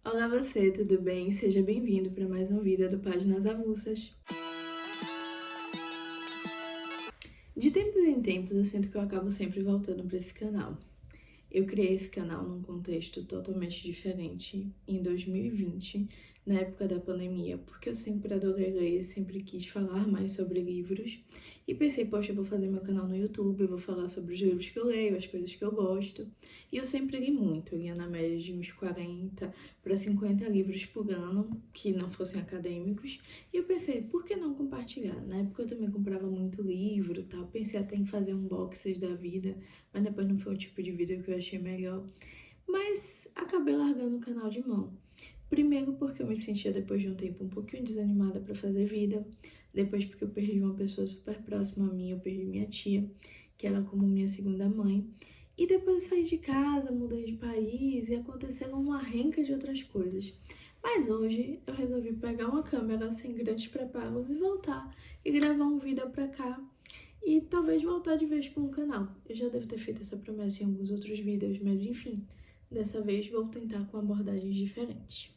Olá você, tudo bem? Seja bem-vindo para mais um vídeo do Páginas Avulsas. De tempos em tempos eu sinto que eu acabo sempre voltando para esse canal. Eu criei esse canal num contexto totalmente diferente em 2020, na época da pandemia, porque eu sempre adorei ler, sempre quis falar mais sobre livros e pensei, poxa, eu vou fazer meu canal no YouTube, eu vou falar sobre os livros que eu leio, as coisas que eu gosto. E eu sempre li muito, eu lia na média de uns 40 para 50 livros por ano, que não fossem acadêmicos, e eu pensei, por que não compartilhar? Na época eu também comprava muito livro, tal, pensei até em fazer unboxings da vida, mas depois não foi o tipo de vídeo que eu achei melhor. Mas acabei largando o canal de mão. Primeiro porque eu me sentia depois de um tempo um pouquinho desanimada para fazer vida. Depois porque eu perdi uma pessoa super próxima a mim, eu perdi minha tia, que era como minha segunda mãe. E depois eu saí de casa, mudei de país e aconteceram uma renca de outras coisas. Mas hoje eu resolvi pegar uma câmera sem grandes preparos e voltar e gravar um vídeo pra cá e talvez voltar de vez com o canal. Eu já devo ter feito essa promessa em alguns outros vídeos, mas enfim, dessa vez vou tentar com abordagens diferentes.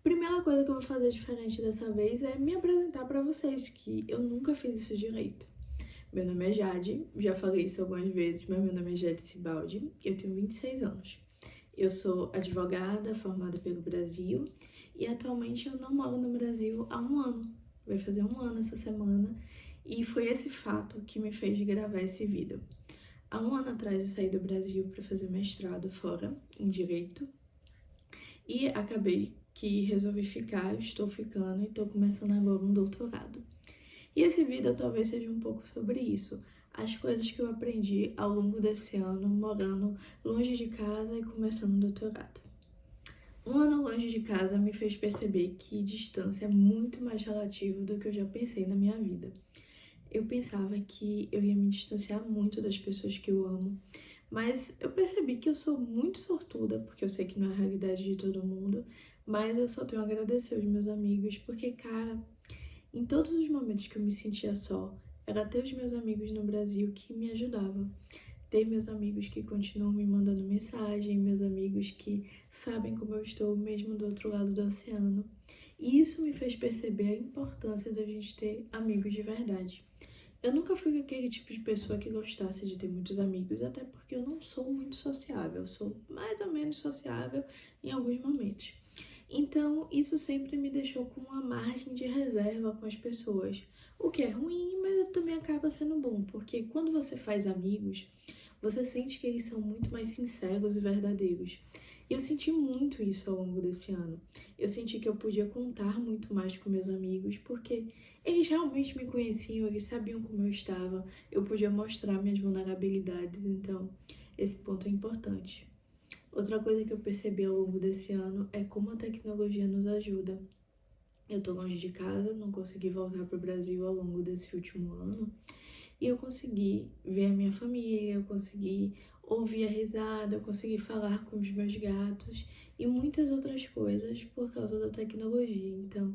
Primeira coisa que eu vou fazer diferente dessa vez é me apresentar para vocês, que eu nunca fiz isso direito. Meu nome é Jade, já falei isso algumas vezes, mas meu nome é Jade Sibaldi, eu tenho 26 anos. Eu sou advogada formada pelo Brasil e atualmente eu não moro no Brasil há um ano. Vai fazer um ano essa semana e foi esse fato que me fez gravar esse vídeo. Há um ano atrás eu saí do Brasil para fazer mestrado fora, em Direito, e acabei que resolvi ficar, estou ficando e estou começando agora um doutorado. E esse vídeo talvez seja um pouco sobre isso, as coisas que eu aprendi ao longo desse ano, morando longe de casa e começando um doutorado. Um ano longe de casa me fez perceber que distância é muito mais relativo do que eu já pensei na minha vida. Eu pensava que eu ia me distanciar muito das pessoas que eu amo, mas eu percebi que eu sou muito sortuda, porque eu sei que não é a realidade de todo mundo, mas eu só tenho a agradecer aos meus amigos, porque, cara, em todos os momentos que eu me sentia só, era ter os meus amigos no Brasil que me ajudavam. Ter meus amigos que continuam me mandando mensagem, meus amigos que sabem como eu estou mesmo do outro lado do oceano. E isso me fez perceber a importância da gente ter amigos de verdade. Eu nunca fui aquele tipo de pessoa que gostasse de ter muitos amigos, até porque eu não sou muito sociável, eu sou mais ou menos sociável em alguns momentos. Então, isso sempre me deixou com uma margem de reserva com as pessoas, o que é ruim, mas também acaba sendo bom, porque quando você faz amigos, você sente que eles são muito mais sinceros e verdadeiros. E eu senti muito isso ao longo desse ano. Eu senti que eu podia contar muito mais com meus amigos, porque eles realmente me conheciam, eles sabiam como eu estava, eu podia mostrar minhas vulnerabilidades, então esse ponto é importante. Outra coisa que eu percebi ao longo desse ano é como a tecnologia nos ajuda. Eu tô longe de casa, não consegui voltar para o Brasil ao longo desse último ano, e eu consegui ver a minha família, eu consegui ouvir a risada, eu consegui falar com os meus gatos e muitas outras coisas por causa da tecnologia. Então,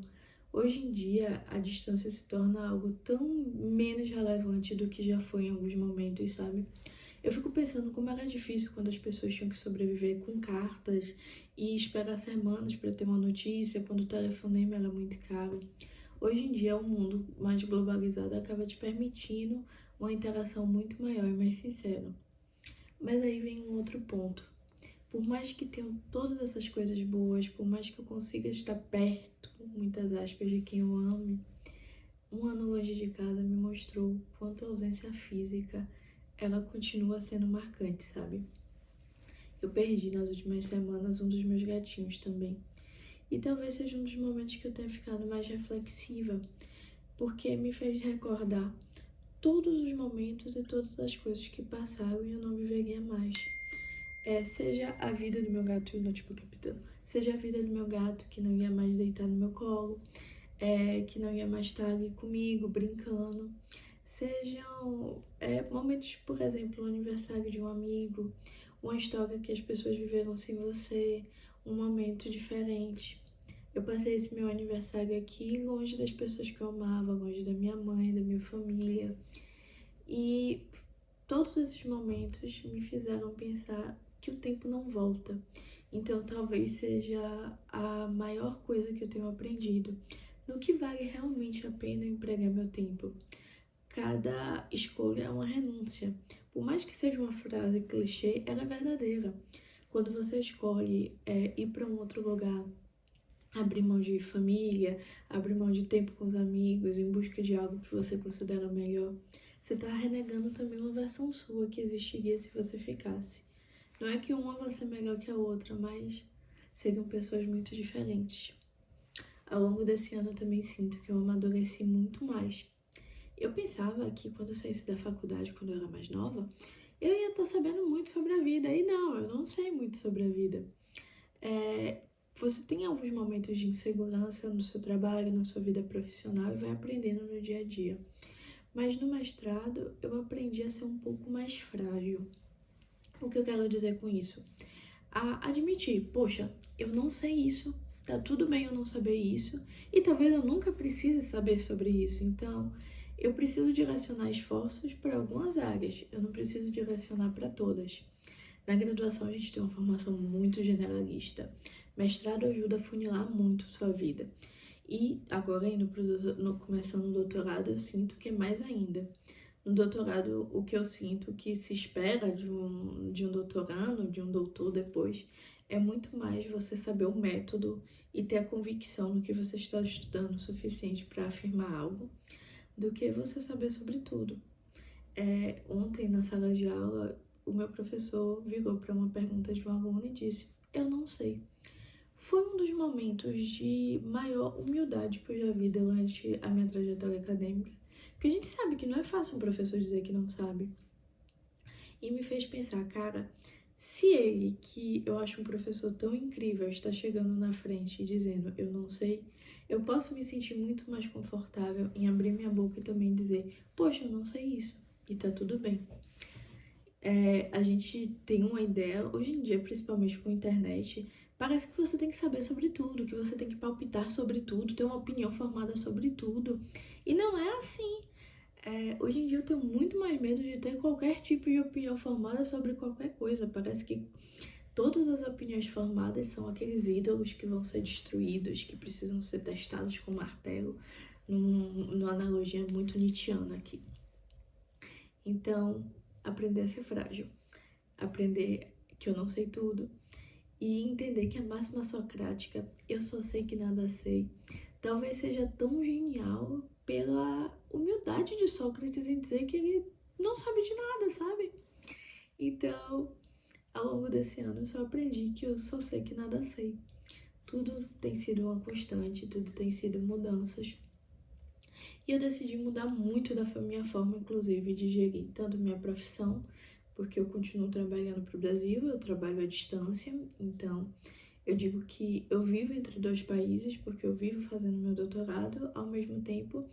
hoje em dia, a distância se torna algo tão menos relevante do que já foi em alguns momentos, sabe? Eu fico pensando como era difícil quando as pessoas tinham que sobreviver com cartas e esperar semanas para ter uma notícia, quando o telefonema era muito caro. Hoje em dia, o mundo mais globalizado acaba te permitindo uma interação muito maior e mais sincera. Mas aí vem um outro ponto. Por mais que tenham todas essas coisas boas, por mais que eu consiga estar perto, muitas aspas, de quem eu ame, um ano longe de casa me mostrou quanto a ausência física ela continua sendo marcante, sabe? Eu perdi nas últimas semanas um dos meus gatinhos também. E talvez seja um dos momentos que eu tenha ficado mais reflexiva, porque me fez recordar todos os momentos e todas as coisas que passaram e eu não viveria mais. Seja a vida do meu gato, tipo capitão, seja a vida do meu gato que não ia mais deitar no meu colo, que não ia mais estar ali comigo, brincando. Sejam momentos, por exemplo, o aniversário de um amigo, uma história que as pessoas viveram sem você, um momento diferente. Eu passei esse meu aniversário aqui longe das pessoas que eu amava, longe da minha mãe, da minha família. E todos esses momentos me fizeram pensar que o tempo não volta, Então, talvez seja a maior coisa que eu tenho aprendido. No que vale realmente a pena eu empregar meu tempo? Cada escolha é uma renúncia. Por mais que seja uma frase clichê, ela é verdadeira. Quando você escolhe ir para um outro lugar, abrir mão de família, abrir mão de tempo com os amigos, em busca de algo que você considera melhor, você está renegando também uma versão sua que existiria se você ficasse. Não é que uma vai ser melhor que a outra, mas seriam pessoas muito diferentes. Ao longo desse ano eu também sinto que eu amadureci muito mais. Eu pensava que quando eu saísse da faculdade, quando eu era mais nova, eu ia estar sabendo muito sobre a vida. E não, eu não sei muito sobre a vida. Você tem alguns momentos de insegurança no seu trabalho, na sua vida profissional e vai aprendendo no dia a dia. Mas no mestrado eu aprendi a ser um pouco mais frágil. O que eu quero dizer com isso? A admitir, poxa, eu não sei isso, tá tudo bem eu não saber isso, e talvez eu nunca precise saber sobre isso. Então, eu preciso direcionar esforços para algumas áreas, eu não preciso direcionar para todas. Na graduação, a gente tem uma formação muito generalista. Mestrado ajuda a funilar muito sua vida. E agora, começando o doutorado, eu sinto que é mais ainda. No doutorado, o que eu sinto que se espera de um doutorando, de um doutor depois, é muito mais você saber o método e ter a convicção no que você está estudando o suficiente para afirmar algo, do que você saber sobre tudo. Ontem, na sala de aula, o meu professor virou para uma pergunta de um aluno e disse: eu não sei. Foi um dos momentos de maior humildade que eu já vi durante a minha trajetória acadêmica, porque a gente sabe que não é fácil um professor dizer que não sabe. E me fez pensar, cara, se ele, que eu acho um professor tão incrível, está chegando na frente e dizendo eu não sei, eu posso me sentir muito mais confortável em abrir minha boca e também dizer, poxa, eu não sei isso, e tá tudo bem. A gente tem uma ideia, hoje em dia, principalmente com a internet, parece que você tem que saber sobre tudo, que você tem que palpitar sobre tudo, ter uma opinião formada sobre tudo. E não é assim. Hoje em dia eu tenho muito mais medo de ter qualquer tipo de opinião formada sobre qualquer coisa. Parece que todas as opiniões formadas são aqueles ídolos que vão ser destruídos, que precisam ser testados com martelo, numa analogia muito nietzschiana aqui. Então, aprender a ser frágil, aprender que eu não sei tudo e entender que a máxima socrática, eu só sei que nada sei, talvez seja tão genial pela humildade de Sócrates em dizer que ele não sabe de nada, sabe? Então, ao longo desse ano, eu só aprendi que eu só sei que nada sei. Tudo tem sido uma constante, tudo tem sido mudanças. E eu decidi mudar muito da minha forma, inclusive, de gerir tanto minha profissão, porque eu continuo trabalhando para o Brasil, eu trabalho à distância, então eu digo que eu vivo entre dois países, porque eu vivo fazendo meu doutorado, ao mesmo tempo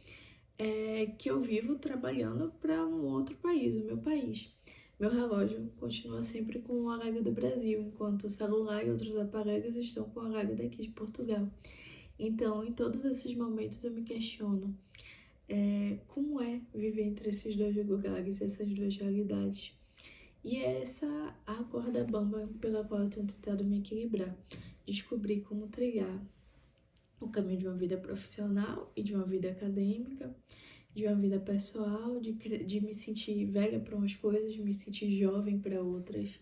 que eu vivo trabalhando para um outro país, o meu país. Meu relógio continua sempre com o horário do Brasil, enquanto o celular e outros aparelhos estão com o horário daqui de Portugal. Então, em todos esses momentos eu me questiono como é viver entre esses dois lugares, essas duas realidades. E é essa a corda bamba pela qual eu tenho tentado me equilibrar. Descobrir como trilhar o caminho de uma vida profissional e de uma vida acadêmica, de uma vida pessoal, de me sentir velha para umas coisas, de me sentir jovem para outras.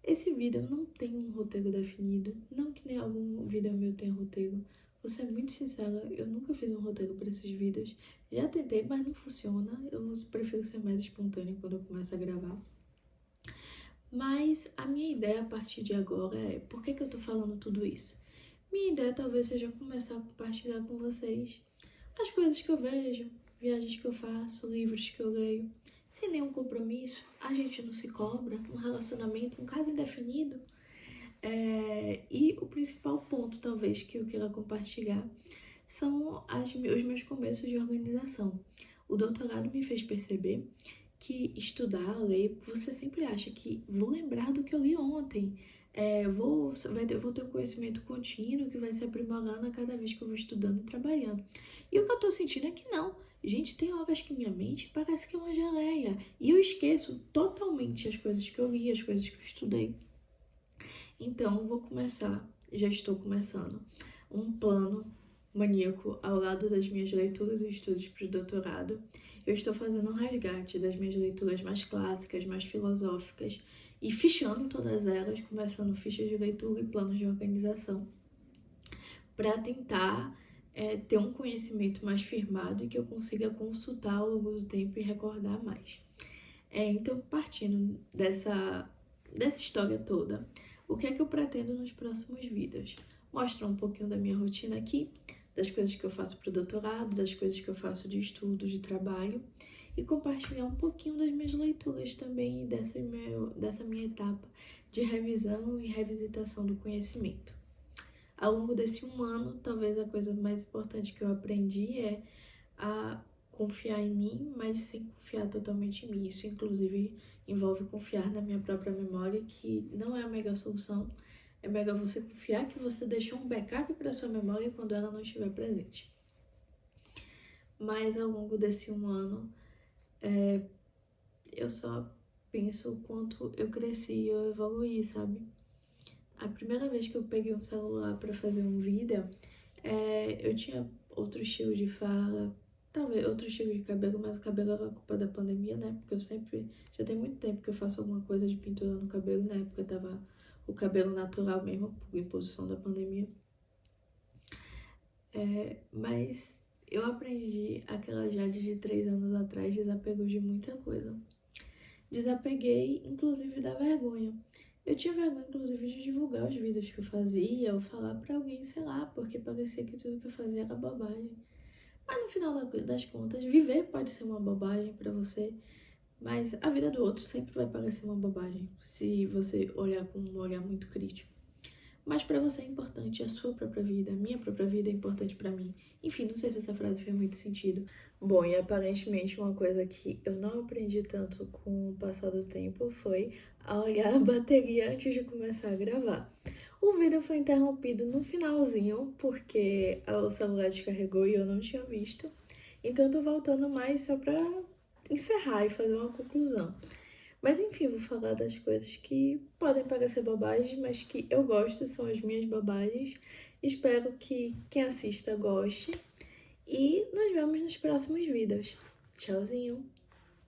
Esse vida não tem um roteiro definido, não que nem algum vida meu tenha roteiro. Vou ser muito sincera, eu nunca fiz um roteiro para essas vidas. Já tentei, mas não funciona. Eu prefiro ser mais espontânea quando eu começo a gravar. Mas a minha ideia a partir de agora é, por que eu tô falando tudo isso? Minha ideia talvez seja começar a compartilhar com vocês as coisas que eu vejo, viagens que eu faço, livros que eu leio. Sem nenhum compromisso, a gente não se cobra, um relacionamento, um caso indefinido. E o principal ponto, talvez, que eu queira compartilhar são os meus começos de organização. O doutorado me fez perceber que estudar, ler, você sempre acha que vou lembrar do que eu li ontem, vou ter um conhecimento contínuo que vai se aprimorando a cada vez que eu vou estudando e trabalhando. E o que eu tô sentindo é que não. Gente, tem horas que minha mente parece que é uma geleia e eu esqueço totalmente as coisas que eu li, as coisas que eu estudei. Então, já estou começando, um plano maníaco ao lado das minhas leituras e estudos para o doutorado. Eu estou fazendo um resgate das minhas leituras mais clássicas, mais filosóficas e fichando todas elas, começando fichas de leitura e planos de organização, para tentar ter um conhecimento mais firmado e que eu consiga consultar ao longo do tempo e recordar mais. Então, partindo dessa história toda, o que é que eu pretendo nos próximos vídeos? Mostrar um pouquinho da minha rotina aqui, das coisas que eu faço para o doutorado, das coisas que eu faço de estudo, de trabalho, e compartilhar um pouquinho das minhas leituras também, dessa minha etapa de revisão e revisitação do conhecimento. Ao longo desse 1 ano, talvez a coisa mais importante que eu aprendi é a confiar em mim, mas sem confiar totalmente em mim. Isso, inclusive, envolve confiar na minha própria memória, que não é a melhor solução. É melhor você confiar que você deixou um backup para sua memória quando ela não estiver presente. Mas ao longo desse 1 ano, eu só penso o quanto eu cresci e eu evoluí, sabe? A primeira vez que eu peguei um celular para fazer um vídeo, eu tinha outro estilo de fala, talvez outro estilo de cabelo, mas o cabelo era culpa da pandemia, né? Porque já tem muito tempo que eu faço alguma coisa de pintura no cabelo, na época tava o cabelo natural mesmo, por imposição da pandemia. Mas eu aprendi aquela Jade de 3 anos atrás, desapegou de muita coisa. Desapeguei, inclusive, da vergonha. Eu tinha vergonha, inclusive, de divulgar os vídeos que eu fazia ou falar pra alguém, sei lá, porque parecia que tudo que eu fazia era bobagem. Mas no final das contas, viver pode ser uma bobagem pra você, mas a vida do outro sempre vai parecer uma bobagem, se você olhar com um olhar muito crítico. Mas pra você é importante a sua própria vida, a minha própria vida é importante pra mim. Enfim, não sei se essa frase fez muito sentido. Bom, e aparentemente uma coisa que eu não aprendi tanto com o passar do tempo foi a olhar a bateria antes de começar a gravar. O vídeo foi interrompido no finalzinho, porque o celular descarregou e eu não tinha visto. Então eu tô voltando mais só pra encerrar e fazer uma conclusão. Mas enfim, vou falar das coisas que podem parecer bobagens, mas que eu gosto, são as minhas bobagens. Espero que quem assista goste. E nos vemos nos próximos vídeos. Tchauzinho!